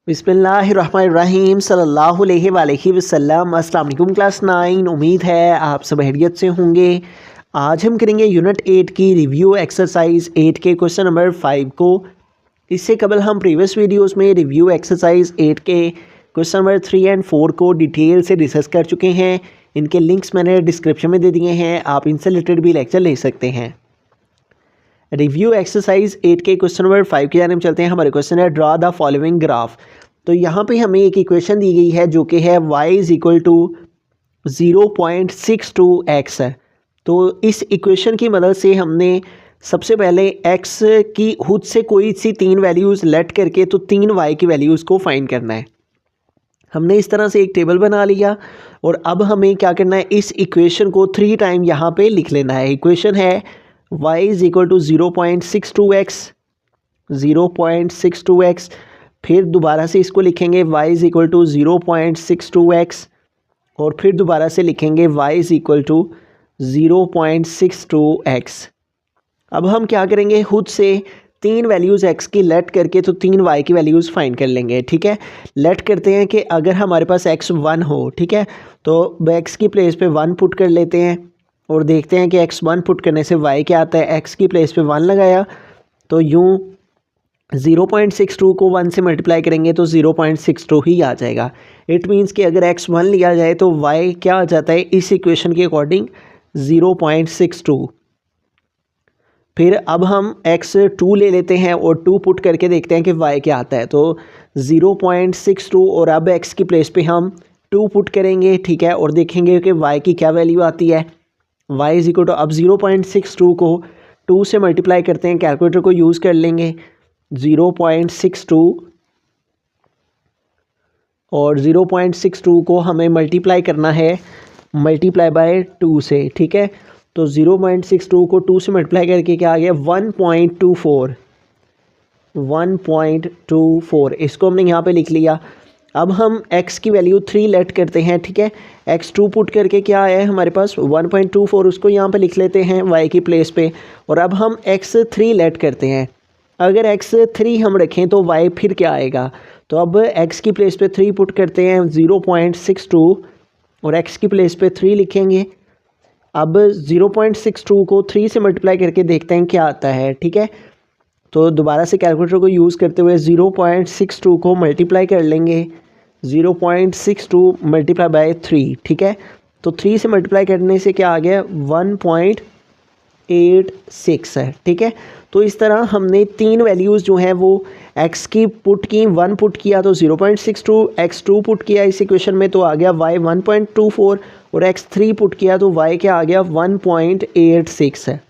बिस्मिल्लाहिर्रहमानिर्रहीम सल्लल्लाहु अलैहि वसल्लम। अस्सलाम वालेकुम क्लास 9। उम्मीद है आप सब खैरियत से होंगे। आज हम करेंगे यूनिट 8 की रिव्यू एक्सरसाइज 8 के क्वेश्चन नंबर 5 को। इससे कबल हम प्रीवियस वीडियोस में रिव्यू एक्सरसाइज 8 के क्वेश्चन नंबर 3 एंड 4 को डिटेल से डिस्कस कर चुके हैं। इनके लिंक्स मैंने डिस्क्रिप्शन में दे दिए हैं, आप इनसे रिलेटेड भी लेक्चर ले सकते हैं। रिव्यू एक्सरसाइज 8 के क्वेश्चन नंबर 5 की जानिब चलते हैं। हमारे क्वेश्चन है ड्रा द फॉलोइंग ग्राफ। तो यहाँ पे हमें एक इक्वेशन दी गई है जो कि है y is equal to 0.62x है। तो इस इक्वेशन की मदद से हमने सबसे पहले x की खुद से कोई सी 3 वैल्यूज़ लेट करके तो 3 y की वैल्यूज़ को फाइंड करना है। हमने इस तरह से एक टेबल बना लिया और अब हमें क्या करना है, इस इक्वेशन को 3 टाइम यहाँ पे लिख लेना है। इक्वेशन है y is equal to 0.62x, फिर दोबारा से इसको लिखेंगे y is equal to 0.62x और फिर दोबारा से लिखेंगे y is equal to 0.62x। अब हम क्या करेंगे, खुद से 3 वैल्यूज़ x की लेट करके तो 3 y की वैल्यूज़ फाइंड कर लेंगे। ठीक है, लेट करते हैं कि अगर हमारे पास x 1 हो, ठीक है, तो x की प्लेस पे 1 पुट कर लेते हैं और देखते हैं कि x 1 पुट करने से y क्या आता है। x की प्लेस पे 1 लगाया तो यूँ 0.62 को 1 से मल्टीप्लाई करेंगे तो 0.62 ही आ जाएगा। इट मीन्स कि अगर x 1 लिया जाए तो y क्या आ जाता है इस इक्वेशन के अकॉर्डिंग 0.62। फिर अब हम x 2 ले लेते हैं और 2 पुट करके देखते हैं कि y क्या आता है। तो 0.62 और अब x की प्लेस पे हम 2 पुट करेंगे, ठीक है, और देखेंगे कि y की क्या वैल्यू आती है। y इज इक्वल टू, अब 0.62 को 2 से मल्टीप्लाई करते हैं, कैलकुलेटर को यूज़ कर लेंगे। 0.62 और 0.62 को हमें मल्टीप्लाई करना है, मल्टीप्लाई बाय 2 से, ठीक है। तो 0.62 को 2 से मल्टीप्लाई करके क्या आ गया 1.24। इसको हमने यहाँ पे लिख लिया। अब हम x की वैल्यू 3 लेट करते हैं, ठीक है। x 2 पुट करके क्या आया है हमारे पास 1.24, उसको यहाँ पे लिख लेते हैं y की प्लेस पे। और अब हम x 3 लेट करते हैं। अगर x 3 हम रखें तो y फिर क्या आएगा, तो अब x की प्लेस पे 3 पुट करते हैं 0.62 और x की प्लेस पे 3 लिखेंगे। अब 0.62 को 3 से मल्टीप्लाई करके देखते हैं क्या आता है, ठीक है। तो दोबारा से कैलकुलेटर को यूज़ करते हुए 0.62 को मल्टीप्लाई कर लेंगे, 0.62 मल्टीप्लाई बाय 3, ठीक है। तो 3 से मल्टीप्लाई करने से क्या आ गया 1.86 है, ठीक है। तो इस तरह हमने 3 वैल्यूज़ जो हैं वो x की पुट की, 1 पुट किया तो 0.62, x 2 पुट किया इस इक्वेशन में तो आ गया y 1.24 और x 3 पुट किया तो y क्या आ गया 1.86 है।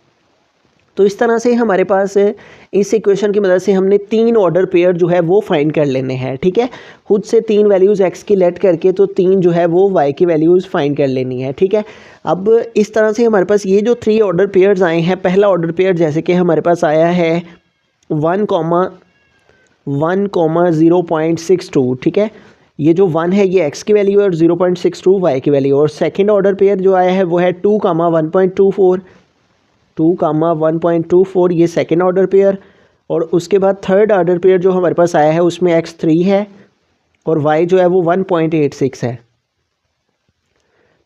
तो इस तरह से हमारे पास इस इक्वेशन की मदद से हमने 3 ऑर्डर पेयर जो है वो फाइंड कर लेने हैं, ठीक है। खुद से 3 वैल्यूज़ x की लेट करके तो 3 जो है वो y की वैल्यूज़ फाइंड कर लेनी है, ठीक है। अब इस तरह से हमारे पास ये जो 3 ऑर्डर पेयर्स आए हैं, पहला ऑर्डर पेयर जैसे कि हमारे पास आया है 1,0.62, ठीक है। ये जो 1 है ये x की वैल्यू है और 0.62 y की वैल्यू। और सेकेंड ऑर्डर पेयर जो आया है वो है 2,1.24 ये सेकेंड ऑर्डर पेयर। और उसके बाद थर्ड ऑर्डर पेयर जो हमारे पास आया है उसमें x 3 है और y जो है वो 1.86 है।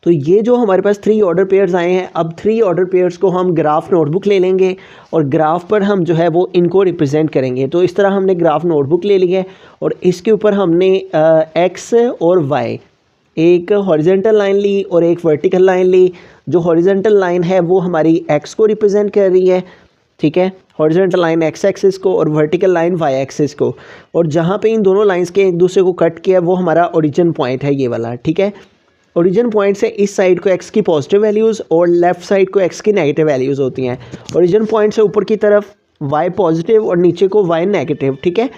तो ये जो हमारे पास 3 ऑर्डर पेयर्स आए हैं, अब 3 ऑर्डर पेयर्स को हम ग्राफ नोटबुक ले लेंगे और ग्राफ पर हम जो है वो इनको रिप्रेजेंट करेंगे। तो इस तरह हमने ग्राफ नोटबुक ले ली है और इसके ऊपर हमने x और y, एक हॉरिजेंटल लाइन ली और एक वर्टिकल लाइन ली। जो हॉरिजेंटल लाइन है वो हमारी x को रिप्रेजेंट कर रही है, ठीक है, हॉरिजेंटल लाइन x एक्सिस को और वर्टिकल लाइन y एक्सिस को। और जहाँ पे इन दोनों लाइंस के एक दूसरे को कट किया वो हमारा ओरिजिन पॉइंट है, ये वाला, ठीक है। ओरिजिन पॉइंट से इस साइड को x की पॉजिटिव वैल्यूज़ और लेफ़्ट साइड को x की नेगेटिव वैल्यूज़ होती हैं। ओरिजिन पॉइंट से ऊपर की तरफ y पॉजिटिव और नीचे को y नेगेटिव, ठीक है।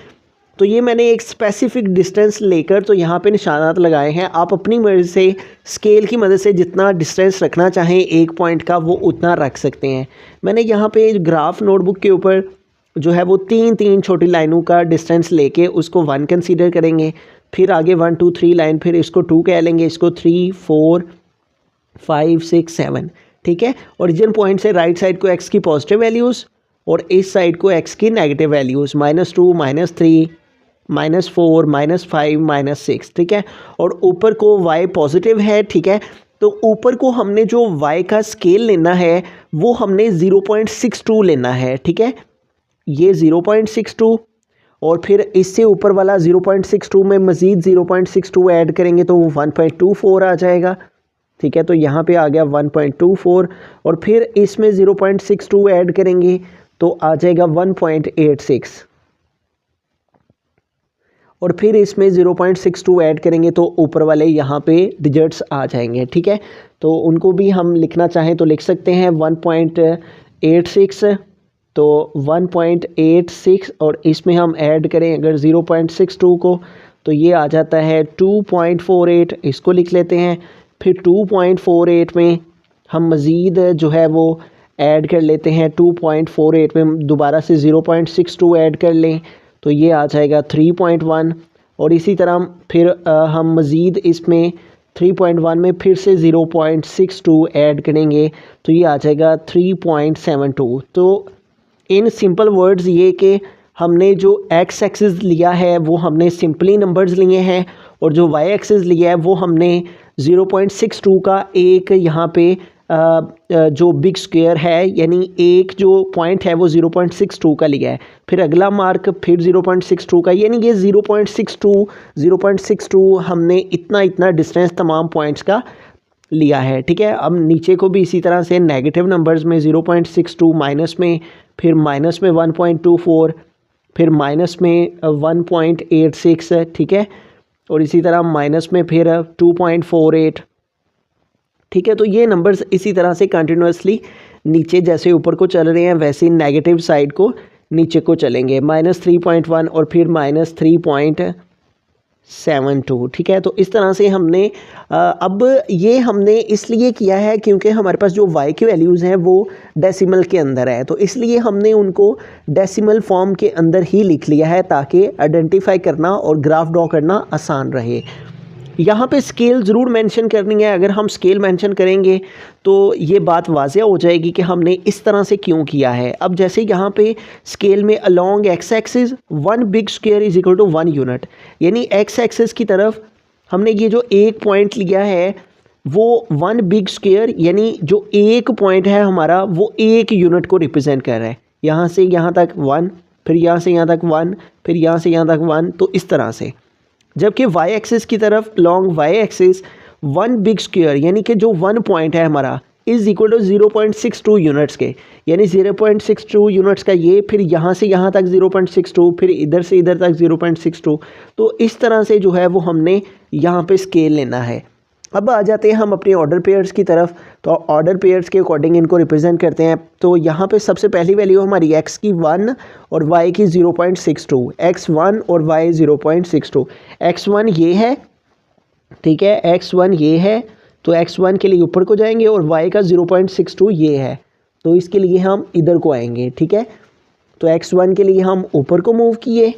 तो ये मैंने एक स्पेसिफिक डिस्टेंस लेकर तो यहाँ पे निशानात लगाए हैं। आप अपनी मर्ज़ी से स्केल की मदद से जितना डिस्टेंस रखना चाहें एक पॉइंट का वो उतना रख सकते हैं। मैंने यहाँ पे ग्राफ नोटबुक के ऊपर जो है वो 3 छोटी लाइनों का डिस्टेंस लेके उसको 1 कंसीडर करेंगे, फिर आगे 1 2 3 लाइन, फिर इसको 2 कह लेंगे, इसको 3 4 5 6 7, ठीक है। ओरिजिन पॉइंट से राइट साइड को x की पॉजिटिव वैल्यूज़ और इस साइड को x की नेगेटिव वैल्यूज़ -2 -3 -4, -5, -6, ठीक है। और ऊपर को y पॉजिटिव है, ठीक है। तो ऊपर को हमने जो y का स्केल लेना है वो हमने 0.62 लेना है, ठीक है। ये 0.62 और फिर इससे ऊपर वाला 0.62 में मज़ीद 0.62 ऐड करेंगे तो वो 1.24 आ जाएगा, ठीक है। तो यहाँ पे आ गया 1.24 और फिर इसमें 0.62 ऐड करेंगे तो आ जाएगा 1.86 और फिर इसमें 0.62 ऐड करेंगे तो ऊपर वाले यहाँ पे डिजिट्स आ जाएंगे, ठीक है। तो उनको भी हम लिखना चाहें तो लिख सकते हैं 1.86, तो 1.86 और इसमें हम ऐड करें अगर 0.62 को तो ये आ जाता है 2.48, इसको लिख लेते हैं। फिर 2.48 में हम मज़ीद जो है वो ऐड कर लेते हैं, 2.48 में दोबारा से 0.62 ऐड कर लें तो ये आ जाएगा 3.1 और इसी तरह फिर हम मज़ीद इसमें 3.1 में फिर से 0.62 ऐड करेंगे तो ये आ जाएगा 3.72। तो इन सिंपल वर्ड्स ये कि हमने जो एक्स एक्सिस लिया है वो हमने सिंपली नंबर्स लिए हैं और जो वाई एक्सिस लिया है वो हमने 0.62 का एक यहाँ पे जो बिग स्क्वायर है यानी एक जो पॉइंट है वो 0.62 का लिया है। फिर अगला मार्क फिर 0.62 का, यानी ये 0.62 हमने इतना डिस्टेंस तमाम पॉइंट्स का लिया है, ठीक है। अब नीचे को भी इसी तरह से नेगेटिव नंबर्स में 0.62, माइनस में फिर माइनस में 1.24, फिर माइनस में 1.86, ठीक है। और इसी तरह माइनस में फिर 2.48, ठीक है। तो ये नंबर्स इसी तरह से कंटिन्यूसली नीचे जैसे ऊपर को चल रहे हैं वैसे ही नेगेटिव साइड को नीचे को चलेंगे, -3.1 और फिर -3.72, ठीक है। तो इस तरह से हमने अब ये हमने इसलिए किया है क्योंकि हमारे पास जो y की वैल्यूज़ हैं वो डेसिमल के अंदर है, तो इसलिए हमने उनको डेसिमल फॉर्म के अंदर ही लिख लिया है ताकि आइडेंटिफाई करना और ग्राफ ड्रॉ करना आसान रहे। यहाँ पे स्केल ज़रूर मेंशन करनी है, अगर हम स्केल मेंशन करेंगे तो ये बात वाज़ह हो जाएगी कि हमने इस तरह से क्यों किया है। अब जैसे यहाँ पे स्केल में along x axis 1 big square is equal to 1 unit, यानी एक्स एक्सिस की तरफ हमने ये जो एक पॉइंट लिया है वो 1 बिग स्क्वायर यानी जो एक पॉइंट है हमारा वो एक यूनिट को रिप्रेजेंट कर रहा है। यहाँ से यहाँ तक 1, फिर यहाँ से यहाँ तक 1, फिर यहाँ से यहाँ तक 1, तो इस तरह से। जबकि वाई एक्सिस की तरफ long y axis 1 big square यानी कि जो 1 पॉइंट है हमारा इज़ इक्वल टू 0.62 यूनिट्स के, यानी 0.62 यूनिट्स का ये, फिर यहाँ से यहाँ तक 0.62, फिर इधर से इधर तक 0.62। तो इस तरह से जो है वो हमने यहाँ पे स्केल लेना है। अब आ जाते हैं हम अपने ऑर्डर पेयर्स की तरफ। तो ऑर्डर पेयर्स के अकॉर्डिंग इनको रिप्रेजेंट करते हैं। तो यहाँ पे सबसे पहली वैल्यू हमारी x की 1 और y की 0.62, x1 और y 0.62। x1 ये है, ठीक है, x1 ये है, तो x1 के लिए ऊपर को जाएंगे और y का 0.62 ये है, तो इसके लिए हम इधर को आएंगे, ठीक है। तो x1 के लिए हम ऊपर को मूव किए,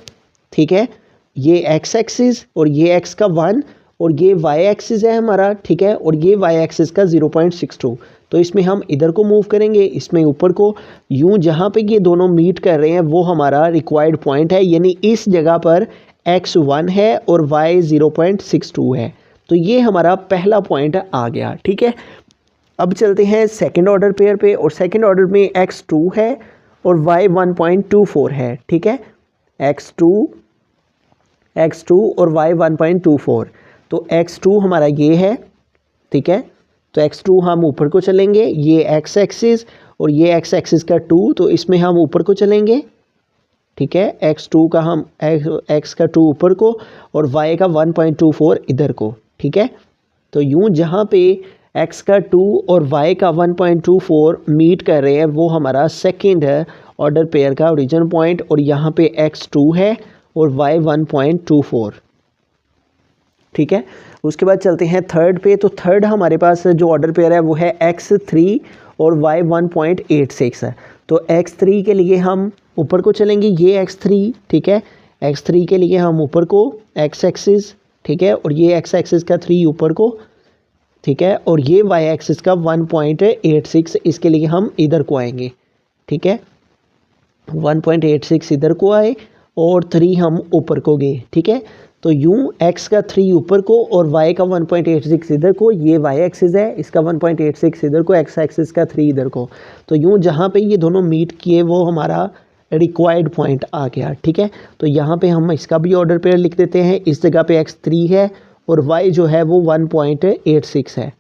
ठीक है, ये x एक्सिस और ये x का 1 और ये y एक्सिस है हमारा, ठीक है, और ये y एक्सिस का 0.62। तो इसमें हम इधर को मूव करेंगे, इसमें ऊपर को यूं जहाँ पे ये दोनों मीट कर रहे हैं वो हमारा रिक्वायर्ड पॉइंट है, यानी इस जगह पर x1 है और y 0.62 है। तो ये हमारा पहला पॉइंट आ गया, ठीक है। अब चलते हैं सेकंड ऑर्डर पेयर पे, और सेकंड ऑर्डर में x2 है और y 1.24 है, ठीक है, x2 और y 1.24। तो x2 हमारा ये है, ठीक है। तो x2 हम ऊपर को चलेंगे, ये x एक्सिस और ये x एक्सिस का 2, तो इसमें हम ऊपर को चलेंगे, ठीक है। x2 का हम x का 2 ऊपर को और y का 1.24 इधर को, ठीक है। तो यूं जहाँ पे x का 2 और y का 1.24 मीट कर रहे हैं वो हमारा सेकेंड ऑर्डर पेयर का ओरिजिन पॉइंट, और यहाँ पे x2 है और y 1.24, ठीक है। उसके बाद चलते हैं थर्ड पे। तो थर्ड हमारे पास जो ऑर्डर पेयर है वो है x3 और y 1.86 है। तो x3 के लिए हम ऊपर को चलेंगे, ये x3, ठीक है, x3 के लिए हम ऊपर को x एक्सिस, ठीक है, और ये x एक्सिस का 3 ऊपर को, ठीक है, और ये y एक्सिस का 1.86, इसके लिए हम इधर को आएंगे, ठीक है, 1.86 इधर को आए और 3 हम ऊपर को गए, ठीक है। तो यूँ x का 3 ऊपर को और y का 1.86 इधर को, ये y एक्सिस है, इसका 1.86 इधर को, x एक्सिस का 3 इधर को। तो यूँ जहाँ पे ये दोनों मीट किए वो हमारा रिक्वायर्ड पॉइंट आ गया, ठीक है। तो यहाँ पे हम इसका भी ऑर्डर पेयर लिख देते हैं, इस जगह पे x 3 है और y जो है वो 1.86 है।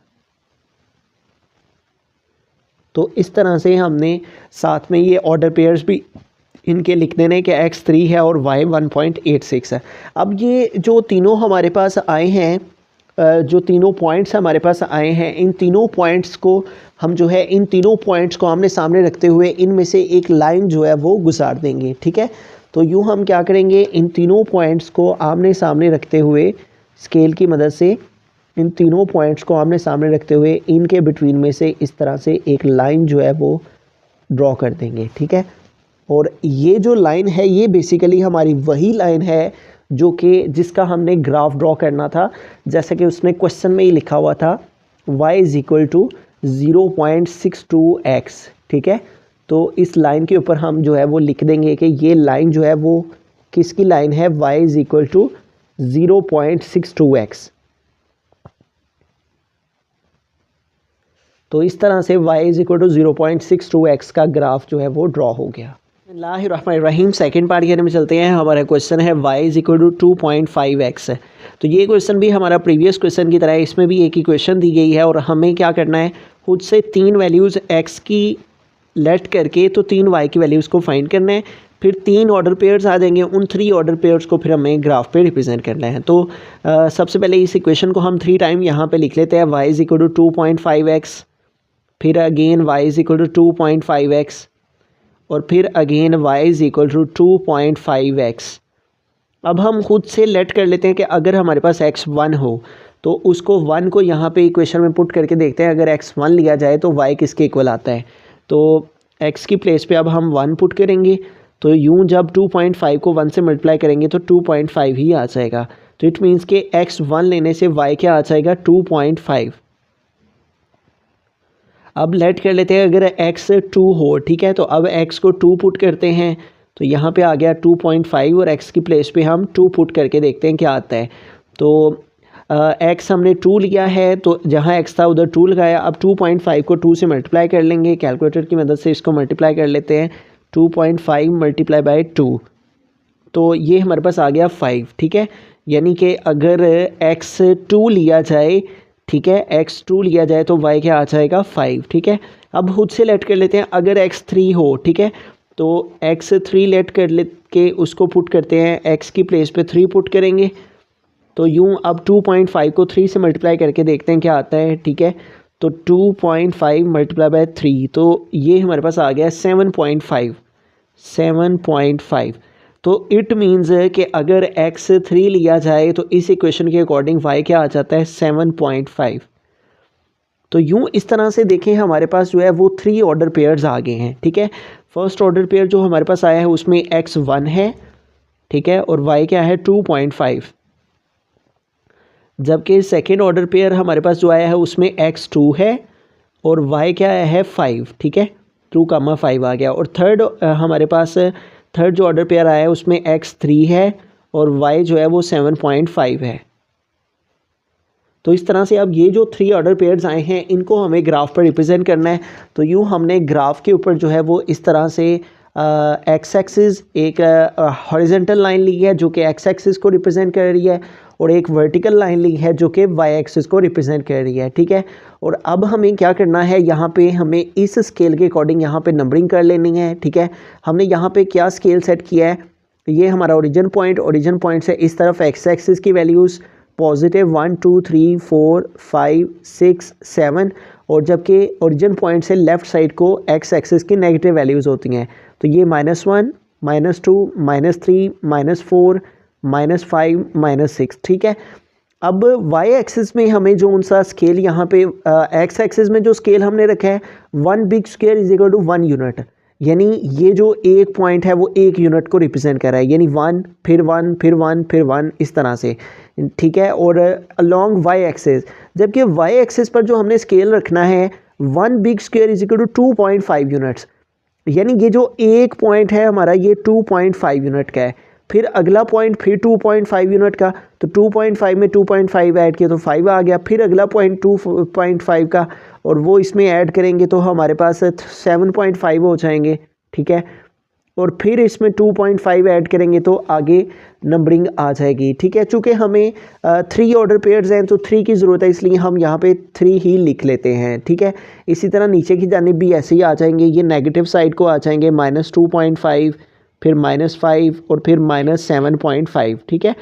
तो इस तरह से हमने साथ में ये ऑर्डर पेयर्स भी इनके लिख देने कि x 3 है और y 1.86 है। अब ये जो तीनों हमारे पास आए हैं, जो तीनों पॉइंट्स हमारे पास आए हैं, इन तीनों पॉइंट्स को हम जो है इन तीनों पॉइंट्स को आमने सामने रखते हुए इनमें से एक लाइन जो है वो गुजार देंगे, ठीक है। तो यूँ हम क्या करेंगे, इन तीनों पॉइंट्स को आमने सामने रखते हुए स्केल की मदद से इन तीनों पॉइंट्स को आमने सामने रखते हुए इनके बिटवीन में से इस तरह से एक लाइन जो है वो ड्रॉ कर देंगे, ठीक है। और ये जो लाइन है ये बेसिकली हमारी वही लाइन है जो कि जिसका हमने ग्राफ ड्रॉ करना था, जैसे कि उसने क्वेश्चन में ही लिखा हुआ था y = 0.62x, ठीक है। तो इस लाइन के ऊपर हम जो है वो लिख देंगे कि ये लाइन जो है वो किसकी लाइन है, y = 0.62x। तो इस तरह से y = 0.62x का ग्राफ जो है वो ड्रॉ हो गया। बिस्मिल्लाहिर्रहमानिर्रहीम, सेकंड पार्ट के में चलते हैं। हमारा क्वेश्चन है y = 2.5x। तो ये क्वेश्चन भी हमारा प्रीवियस क्वेश्चन की तरह है, इसमें भी एक ही क्वेश्चन दी गई है और हमें क्या करना है, खुद से 3 वैल्यूज़ x की लेट करके तो 3 y की वैल्यूज़ को फाइंड करना है। फिर 3 ऑर्डर पेयर्स आ जाएंगे, उन 3 ऑर्डर पेयर्स को फिर हमें ग्राफ पे रिप्रेजेंट करना है। तो सबसे पहले इस इक्वेशन को हम 3 टाइम यहाँ पे लिख लेते हैं, y = 2.5x, फिर अगेन y = 2.5x और फिर अगेन y = 2.5x। अब हम खुद से लेट कर लेते हैं कि अगर हमारे पास x 1 हो तो उसको 1 को यहाँ पे इक्वेशन में पुट करके देखते हैं, अगर x 1 लिया जाए तो y किसके इक्वल आता है। तो x की प्लेस पे अब हम 1 पुट करेंगे, तो यूँ जब 2.5 को 1 से मल्टीप्लाई करेंगे तो 2.5 ही आ जाएगा। तो इट मीन्स कि x 1 लेने से y क्या आ जाएगा, 2.5। अब लेट कर लेते हैं अगर x 2 हो, ठीक है। तो अब x को 2 पुट करते हैं, तो यहाँ पे आ गया 2.5 और x की प्लेस पे हम 2 पुट करके देखते हैं क्या आता है। तो x हमने 2 लिया है, तो जहाँ x था उधर 2 लगाया। अब 2.5 को 2 से मल्टीप्लाई कर लेंगे, कैलकुलेटर की मदद से इसको मल्टीप्लाई कर लेते हैं। 2.5 × 2, तो ये हमारे पास आ गया 5, ठीक है। यानी कि अगर x 2 लिया जाए, ठीक है, x 2 लिया जाए तो y क्या आ जाएगा, 5, ठीक है। अब खुद से लेट कर लेते हैं, अगर x 3 हो, ठीक है, तो x 3 लेट कर ले के उसको पुट करते हैं, x की प्लेस पे 3 पुट करेंगे। तो यूँ अब 2.5 को 3 से मल्टीप्लाई करके देखते हैं क्या आता है, ठीक है। तो 2.5 × 3, तो ये हमारे पास आ गया 7.5। तो इट मीन्स कि अगर x 3 लिया जाए तो इस इक्वेशन के अकॉर्डिंग y क्या आ जाता है, 7.5। तो यूँ इस तरह से देखें हमारे पास जो है वो 3 ऑर्डर पेयर्स आ गए हैं, ठीक है। फर्स्ट ऑर्डर पेयर जो हमारे पास आया है उसमें x 1 है, ठीक है, और y क्या है, 2.5। जबकि सेकेंड ऑर्डर पेयर हमारे पास जो आया है उसमें x 2 है और y क्या आया है, 5, ठीक है, 2,5 आ गया। और थर्ड हमारे पास थर्ड जो ऑर्डर पेयर आया है उसमें x 3 है और y जो है वो 7.5 है। तो इस तरह से अब ये जो 3 ऑर्डर पेयर्स आए हैं इनको हमें ग्राफ पर रिप्रेजेंट करना है। तो यूँ हमने ग्राफ के ऊपर जो है वो इस तरह से एक्स एक्सिस एक हॉरिजेंटल लाइन ली है जो कि एक्स एक्सिस को रिप्रेजेंट कर रही है और एक वर्टिकल लाइन ली है जो कि वाई एक्सिस को रिप्रेजेंट कर रही है, ठीक है। और अब हमें क्या करना है, यहाँ पे हमें इस स्केल के अकॉर्डिंग यहाँ पे नंबरिंग कर लेनी है, ठीक है। हमने यहाँ पे क्या स्केल सेट किया है, ये हमारा ओरिजिन पॉइंट से इस तरफ एक्स एक्सिस की वैल्यूज़ पॉजिटिव 1 2 3 4 5 6 7 और जबकि ओरिजिन पॉइंट से लेफ़्ट साइड को एक्स एक्सिस की नेगेटिव वैल्यूज़ होती हैं। तो ये -1 -2 -3 -4 -5 -6, ठीक है। अब वाई एक्सिस में हमें जो उनसा स्केल यहाँ पे एक्स एक्सिस में जो स्केल हमने रखा है 1 big square is equal to 1 unit, यानी ये जो एक पॉइंट है वो 1 यूनिट को रिप्रेजेंट कर रहा है, यानी 1 फिर 1 फिर 1 फिर 1 इस तरह से, ठीक है। और अलोंग वाई एक्सिस, जबकि वाई एक्सिस पर जो हमने स्केल रखना है 1 big square is equal to 2.5 units, यानी ये जो एक पॉइंट है हमारा ये 2.5 यूनिट का है। फिर अगला पॉइंट फिर 2.5 यूनिट का, तो 2.5 में 2.5 ऐड किया तो 5 आ गया। फिर अगला पॉइंट 2.5 का, और वो इसमें ऐड करेंगे तो हमारे पास 7.5 हो जाएंगे, ठीक है। और फिर इसमें 2.5 ऐड करेंगे तो आगे नंबरिंग आ जाएगी, ठीक है। चूँकि हमें 3 ऑर्डर पेयर्स हैं तो 3 की ज़रूरत है, इसलिए हम यहाँ पे 3 ही लिख लेते हैं, ठीक है। इसी तरह नीचे की जानिब भी ऐसे ही आ जाएंगे, ये नेगेटिव साइड को आ जाएंगे -2.5, फिर -5 और फिर -7.5, ठीक है।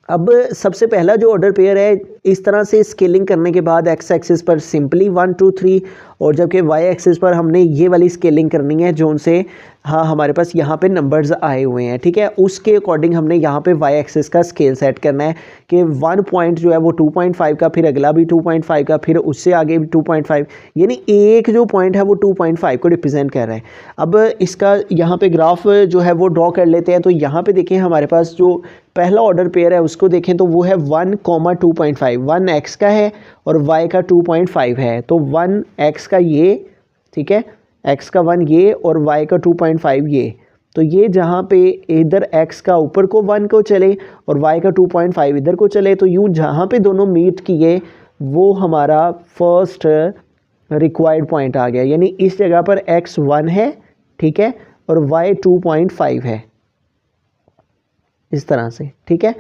अब सबसे पहला जो ऑर्डर पेयर है, इस तरह से स्केलिंग करने के बाद एक्स एक्सिस पर सिंपली 1 2 3, और जबकि वाई एक्सिस पर हमने ये वाली स्केलिंग करनी है जो उनसे हाँ हमारे पास यहाँ पे नंबर्स आए हुए हैं, ठीक है। उसके अकॉर्डिंग हमने यहाँ पे वाई एक्सिस का स्केल सेट करना है कि 1 पॉइंट जो है वो 2.5 का, फिर अगला भी 2.5 का, फिर उससे आगे भी 2.5, यानी एक जो पॉइंट है वो 2.5 को रिप्रेजेंट कर रहा है। अब इसका यहाँ पे ग्राफ जो है वो ड्रॉ कर लेते हैं। तो यहाँ पे देखें हमारे पास जो पहला ऑर्डर पेयर है उसको देखें तो वो है 1, 2.5, 1 एक्स का है और वाई का 2.5 है। तो 1 एक्स का ये, ठीक है, एक्स का 1 ये और वाई का 2.5 ये। तो ये जहाँ पे इधर एक्स का ऊपर को 1 को चले और वाई का 2.5 इधर को चले, तो यूँ जहाँ पे दोनों मीट किए वो हमारा फर्स्ट रिक्वायर्ड पॉइंट आ गया, यानी इस जगह पर एक्स 1 है, ठीक है, और वाई 2.5 है, इस तरह से, ठीक है।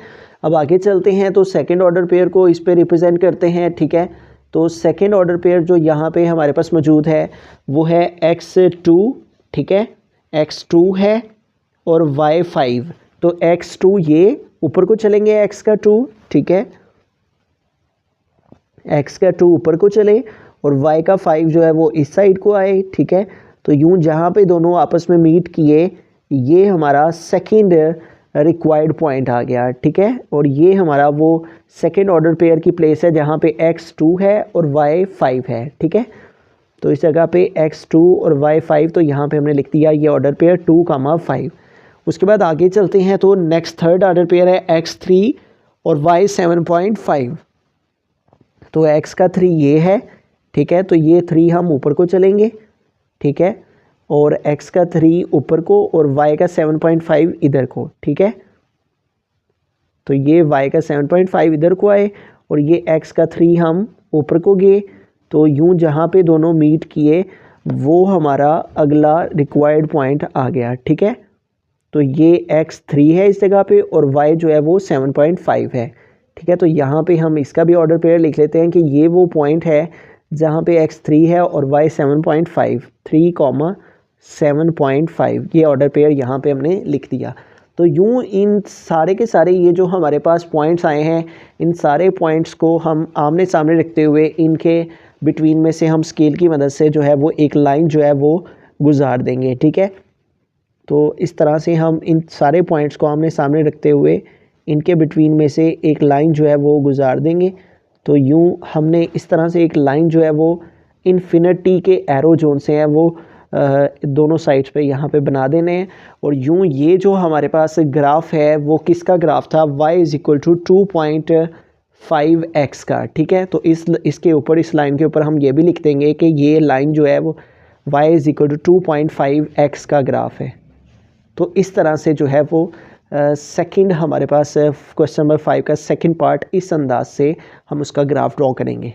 अब आगे चलते हैं तो सेकंड ऑर्डर पेयर को इस पे रिप्रेजेंट करते हैं, ठीक है। तो सेकंड ऑर्डर पेयर जो यहाँ पे हमारे पास मौजूद है वो है x2, ठीक है, x2 है और y5। तो x2 ये ऊपर को चलेंगे, x का 2, ठीक है, x का 2 ऊपर को चले और y का 5 जो है वो इस साइड को आए, ठीक है। तो यूँ जहाँ पे दोनों आपस में मीट किए ये हमारा सेकंड रिक्वायर्ड पॉइंट आ गया, ठीक है। और ये हमारा वो सेकंड ऑर्डर पेयर की प्लेस है जहाँ पे x2 है और y5 है, ठीक है। तो इस जगह पे x2 और y5, तो यहाँ पे हमने लिख दिया ये ऑर्डर पेयर 2, 5। उसके बाद आगे चलते हैं तो नेक्स्ट थर्ड ऑर्डर पेयर है x3 और y7.5। तो x का 3 ये है, ठीक है, तो ये 3 हम ऊपर को चलेंगे, ठीक है, और x का 3 ऊपर को और y का 7.5 इधर को, ठीक है। तो ये y का 7.5 इधर को आए और ये x का 3 हम ऊपर को गए। तो यूँ जहाँ पे दोनों मीट किए वो हमारा अगला रिक्वायर्ड पॉइंट आ गया, ठीक है। तो ये x3 है इस जगह पे और y जो है वो 7.5 है, ठीक है। तो यहाँ पे हम इसका भी ऑर्डर पेयर लिख लेते हैं कि ये वो पॉइंट है जहाँ पे x3 है और y 7.5, 3, 7.5, ये ऑर्डर पेयर यहाँ पे हमने लिख दिया। तो यूँ इन सारे के सारे ये जो हमारे पास पॉइंट्स आए हैं, इन सारे पॉइंट्स को हम आमने सामने रखते हुए इनके बिटवीन में से हम स्केल की मदद से जो है वो एक लाइन जो है वो गुजार देंगे, ठीक है। तो इस तरह से हम इन सारे पॉइंट्स को आमने सामने रखते हुए इनके बिटवीन में से एक लाइन जो है वो गुजार देंगे। तो यूँ हमने इस तरह से एक लाइन जो है वो इन्फिनिटी के एरो जोन से है वो दोनों साइड्स पे यहाँ पे बना देने हैं। और यूँ ये जो हमारे पास ग्राफ है वो किसका ग्राफ था, y = 2.5x का, ठीक है। तो इसके ऊपर, इस लाइन के ऊपर हम ये भी लिख देंगे कि ये लाइन जो है वो y = 2.5x का ग्राफ है। तो इस तरह से जो है वो सेकंड हमारे पास क्वेश्चन नंबर 5 का सेकंड पार्ट इस अंदाज से हम उसका ग्राफ ड्रॉ करेंगे।